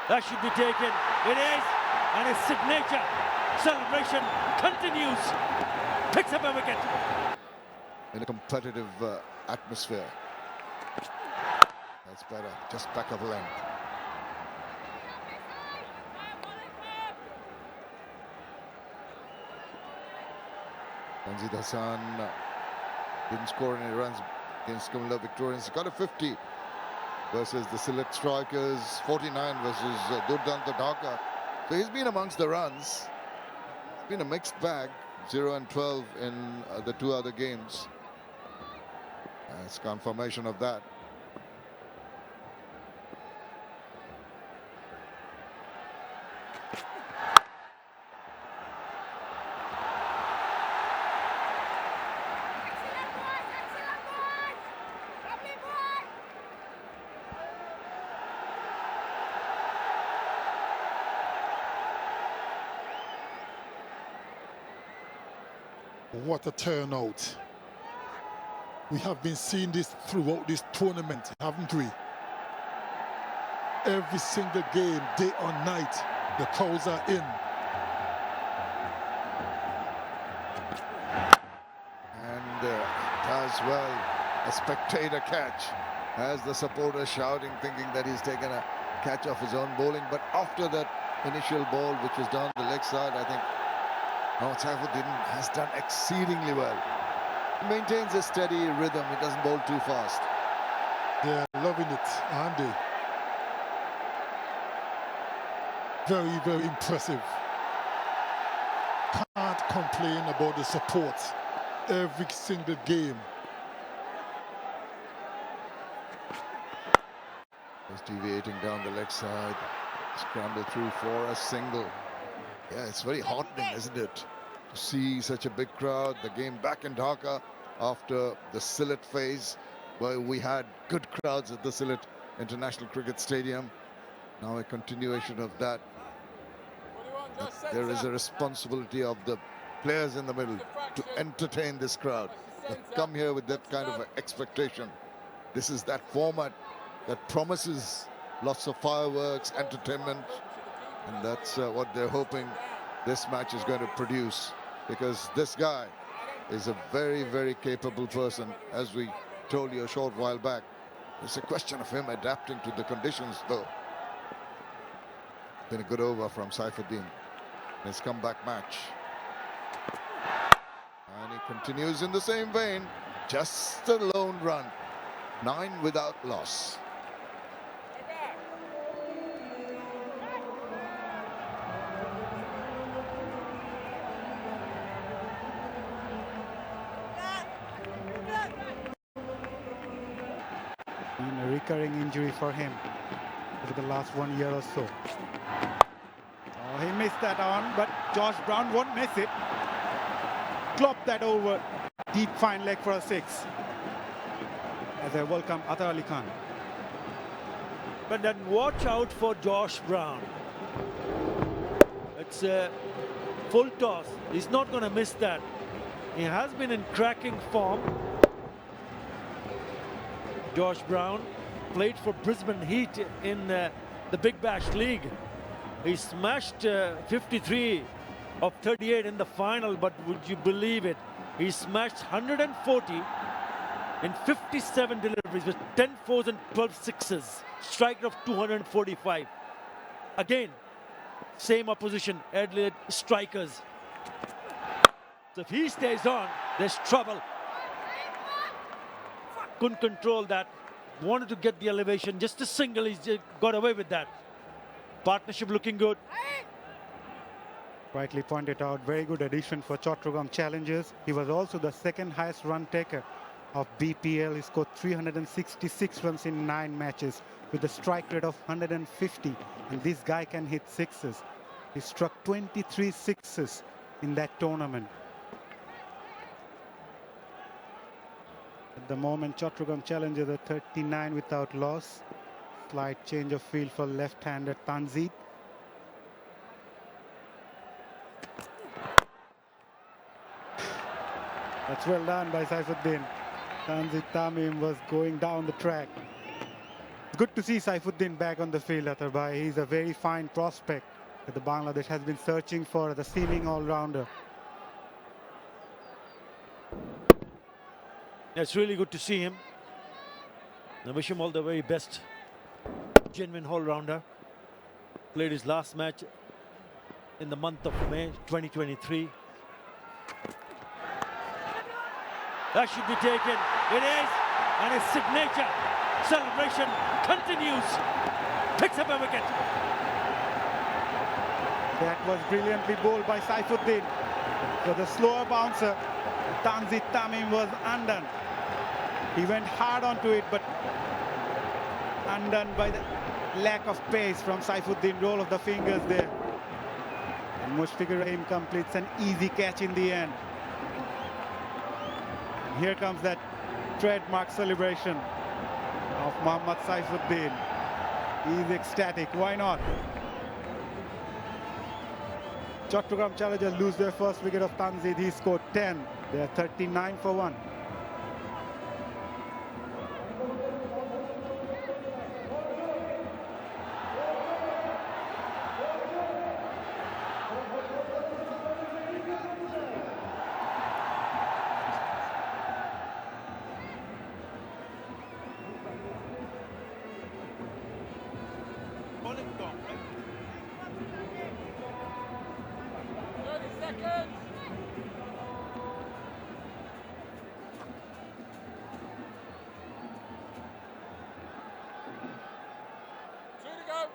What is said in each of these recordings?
That should be taken. It is. And his signature celebration continues. Picks up a wicket. In a competitive atmosphere. That's better. Just back of length. Tanzid Hassan didn't score any runs against Kumla Victorians. He got a 50 versus the Sylhet Strikers, 49 versus Durranta Dhaka. So he's been amongst the runs. It's been a mixed bag, 0 and 12 in the two other games. That's confirmation of that. What a turnout. We have been seeing this throughout this tournament, haven't we? Every single game, day or night, the crowds are in. And as well, a spectator catch, as the supporter shouting, thinking that he's taken a catch off his own bowling. But after that initial ball, which was down the leg side, I think Mohammad Saifuddin has done exceedingly well. He maintains a steady rhythm. He doesn't bowl too fast. They're loving it, aren't they? Very, very impressive. Can't complain about the support every single game. Just deviating down the leg side. Scramble through for a single. Yeah, it's very heartening, isn't it, to see such a big crowd. The game back in Dhaka after the Sylhet phase, where we had good crowds at the Sylhet International Cricket Stadium. Now a continuation of that. There is a responsibility of the players in the middle to entertain this crowd. They've come here with that kind of expectation. This is that format that promises lots of fireworks, entertainment. And that's what they're hoping this match is going to produce, because this guy is a very, very capable person, as we told you a short while back. It's a question of him adapting to the conditions, though. Been a good over from Saifuddin. His comeback match. And he continues in the same vein. Just a lone run. 9 without loss. A recurring injury for him over the last 1 year or so. Oh, he missed that on, but Josh Brown won't miss it. Clopped that over. Deep fine leg for a 6. As I welcome Atar Ali Khan. But then watch out for Josh Brown. It's a full toss. He's not going to miss that. He has been in cracking form. Josh Brown played for Brisbane Heat in the Big Bash League. He smashed 53 of 38 in the final, but would you believe it? He smashed 140 in 57 deliveries with 10 fours and 12 sixes. Strike of 245. Again, same opposition, Adelaide Strikers. So if he stays on, there's trouble. Couldn't control that. Wanted to get the elevation. Just a single, he's got away with that. Partnership looking good. Rightly pointed out, very good addition for Chattogram Challengers. He was also the second highest run taker of BPL. He scored 366 runs in 9 matches with a strike rate of 150. And this guy can hit sixes. He struck 23 sixes in that tournament. At the moment, Chattogram Challengers are 39 without loss. Slight change of field for left-hander Tanzid. That's well done by Saifuddin. Tanzid Tamim was going down the track. good to see Saifuddin back on the field, Atarbai. He's a very fine prospect that the Bangladesh has been searching for, the seeming all-rounder. It's really good to see him. I wish him all the very best. Genuine all-rounder. Played his last match in the month of May 2023. That should be taken. It is. And his signature celebration continues. Picks up a wicket. That was brilliantly bowled by Saifuddin. So the slower bouncer, Tanzit Tamim, was undone. He went hard onto it, but undone by the lack of pace from Saifuddin. Roll of the fingers there. And Mushfiqur Rahim completes an easy catch in the end. And here comes that trademark celebration of Mohammad Saifuddin. He's ecstatic. Why not? Chattogram Challengers lose their first wicket of Tanzit. He scored 10. They are 39 for 1.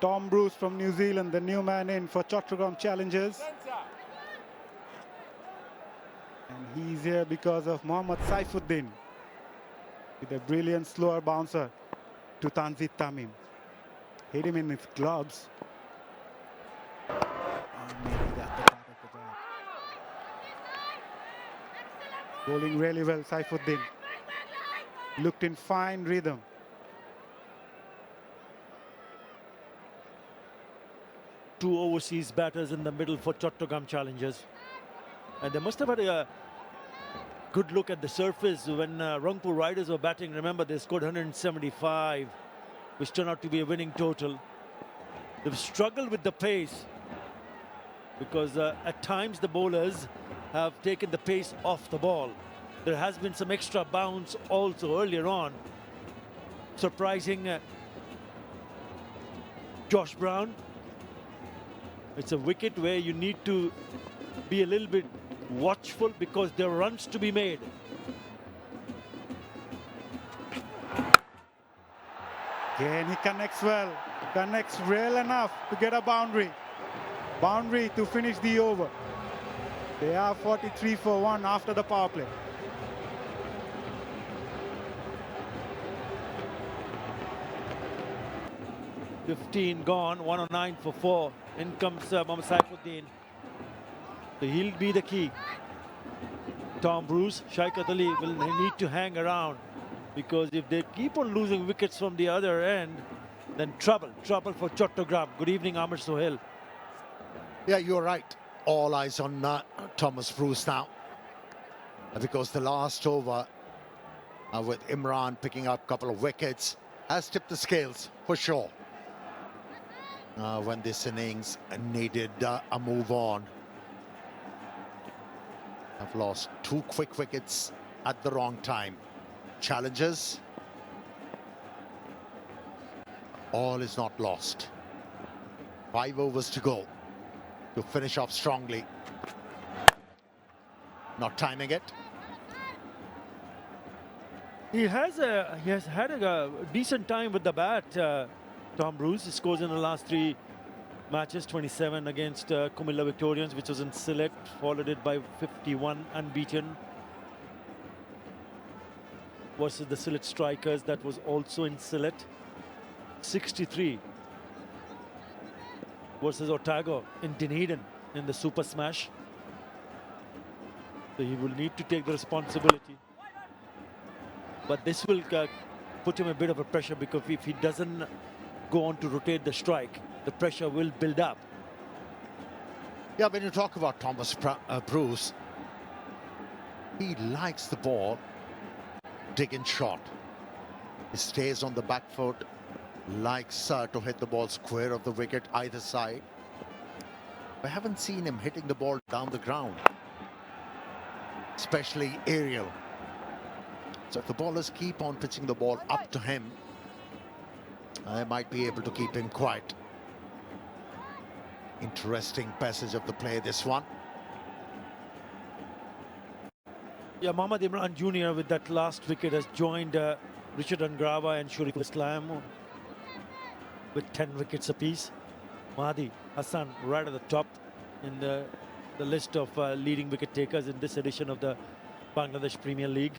Tom Bruce from New Zealand, the new man in for Chattogram Challengers. And he's here because of Mohammad Saifuddin with a brilliant slower bouncer to Tanzit Tamim. Hit him in his gloves. And maybe that's the part of the job. Bowling really well, Saifuddin. Looked in fine rhythm. Two overseas batters in the middle for Chattogram Challengers. And they must have had a good look at the surface when Rangpur Riders were batting. Remember, they scored 175, which turned out to be a winning total. They've struggled with the pace because at times the bowlers have taken the pace off the ball. There has been some extra bounce also earlier on, surprising Josh Brown. It's a wicket where you need to be a little bit watchful because there are runs to be made. Again, he connects well, connects well enough to get a boundary. Boundary to finish the over. They are 43 for 1 after the power play. $15 gone, 109 for 4. In comes Mohammad Saifuddin. So he'll be the key. Tom Bruce, Shaikat Ali will need to hang around because if they keep on losing wickets from the other end, then trouble for Chattogram. Good evening, Amr Sohail. Yeah, you're right. All eyes on Thomas Bruce now. Because the last over with Imran picking up a couple of wickets has tipped the scales for sure. When this innings needed a move on. Have lost 2 quick wickets at the wrong time. Challengers. All is not lost. 5 overs to go to finish off strongly. Not timing it. He has had a decent time with the bat. Tom Bruce scores in the last 3 matches, 27 against Kumilla Victorians, which was in Sylhet, followed it by 51 unbeaten versus the Sylhet Strikers, that was also in Sylhet. 63 versus Otago in Dunedin in the Super Smash. So he will need to take the responsibility. But this will put him a bit of a pressure because if he doesn't go on to rotate the strike, the pressure will build up. Yeah, when you talk about Thomas Bruce, he likes the ball, dig and shot. He stays on the back foot, likes to hit the ball square of the wicket either side. I haven't seen him hitting the ball down the ground, especially aerial. So if the bowlers keep on pitching the ball up to him, they might be able to keep him quiet. Interesting passage of the play, this one. Yeah, Mohammad Imran Jr. with that last wicket has joined Richard Angrava and Shuriful Islam with 10 wickets apiece. Mahdi Hassan right at the top in the list of leading wicket takers in this edition of the Bangladesh Premier League.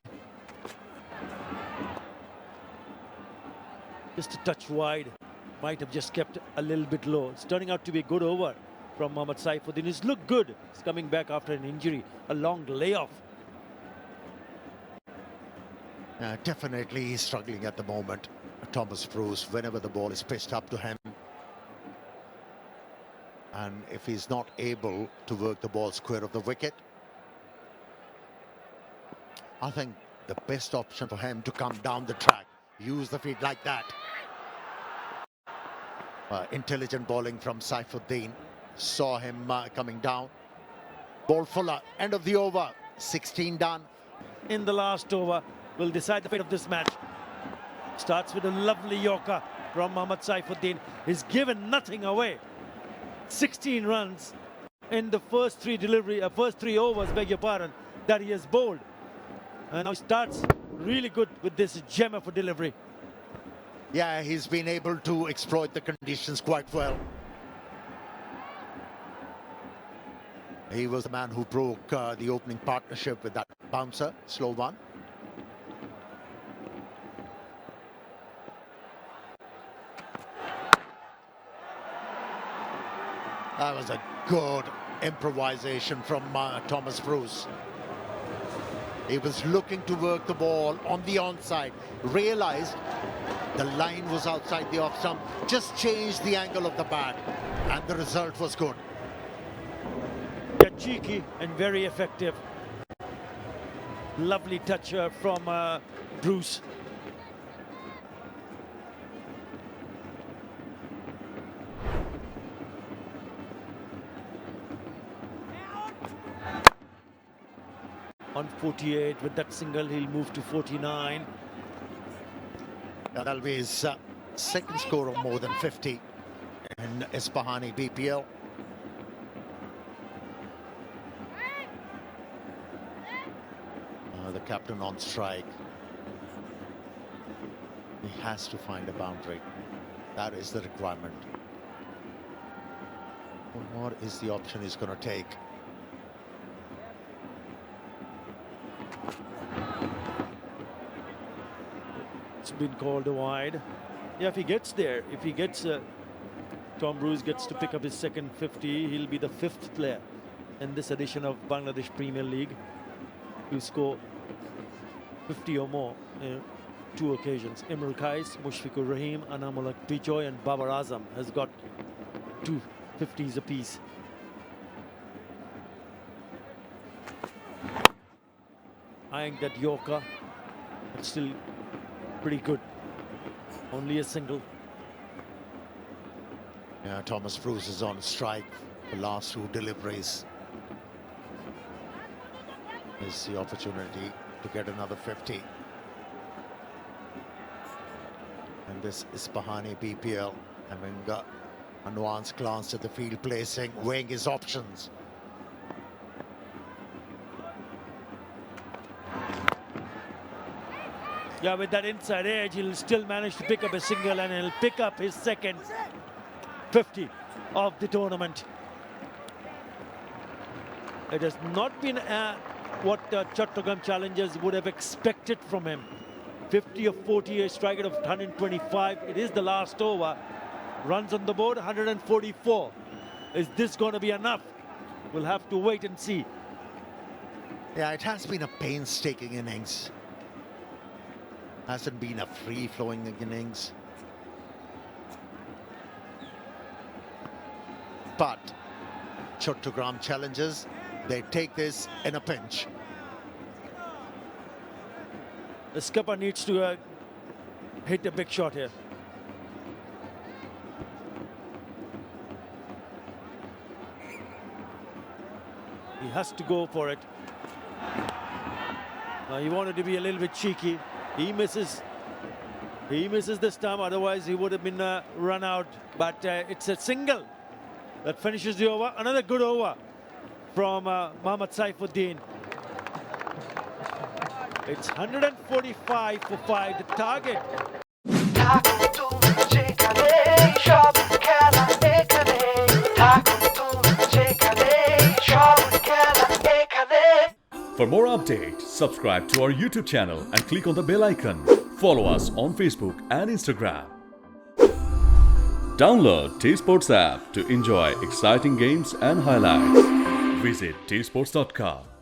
Just a touch wide, might have just kept a little bit low. It's turning out to be a good over from Mohammad Saifuddin. He's looked good. He's coming back after an injury, a long layoff. Definitely he's struggling at the moment, Thomas Bruce, whenever the ball is pitched up to him. And if he's not able to work the ball square of the wicket, I think the best option for him to come down the track, use the feet like that. Intelligent bowling from Saifuddin, saw him coming down. Ball fuller, end of the over, 16 done. In the last over will decide the fate of this match. Starts with a lovely Yorker from Mohammad Saifuddin. He's given nothing away. 16 runs in the first three overs, beg your pardon, that he has bowled. And now he starts really good with this gem of a delivery. Yeah, he's been able to exploit the conditions quite well. He was the man who broke the opening partnership with that bouncer, slow one. That was a good improvisation from Thomas Bruce. He was looking to work the ball on the onside, realized the line was outside the off stump, just changed the angle of the bat, and the result was good. Yeah, cheeky and very effective. Lovely touch from Bruce. On 48, with that single, he'll move to 49. That'll be his second score of more than 50 in Isfahani BPL. The captain on strike. He has to find a boundary. That is the requirement. What is the option he's going to take? It's been called wide. Yeah, if he gets there, if he gets, Tom Bruce gets to pick up his second 50, he'll be the 5th player in this edition of Bangladesh Premier League to score 50 or more in 2 occasions. Imrul Kais, Mushfiqur Rahim, Anamullah Bijoy and Babar Azam has got 2 50s apiece. Eyeing that Yorker, but still pretty good. Only a single. Yeah, Thomas Bruce is on strike. The last 2 deliveries. Is the opportunity to get another 50. And this is Isfahani BPL, having got a nuanced glance at the field placing, weighing his options. Yeah, with that inside edge, he'll still manage to pick up a single, and he'll pick up his second 50 of the tournament. It has not been what Chattogram Challengers would have expected from him. 50 of 40, a strike rate of 125. It is the last over. Runs on the board, 144. Is this going to be enough? We'll have to wait and see. Yeah, it has been a painstaking innings. Hasn't been a free-flowing innings. But Chattogram Challengers, they take this in a pinch. The skipper needs to hit a big shot here. He has to go for it. He wanted to be a little bit cheeky. He misses. He misses this time, otherwise he would have been run out. But it's a single that finishes the over. Another good over from Mohammad Saifuddin. It's 145 for 5, the target. For more updates, subscribe to our YouTube channel and click on the bell icon. Follow us on Facebook and Instagram. Download TSports app to enjoy exciting games and highlights. Visit tsports.com.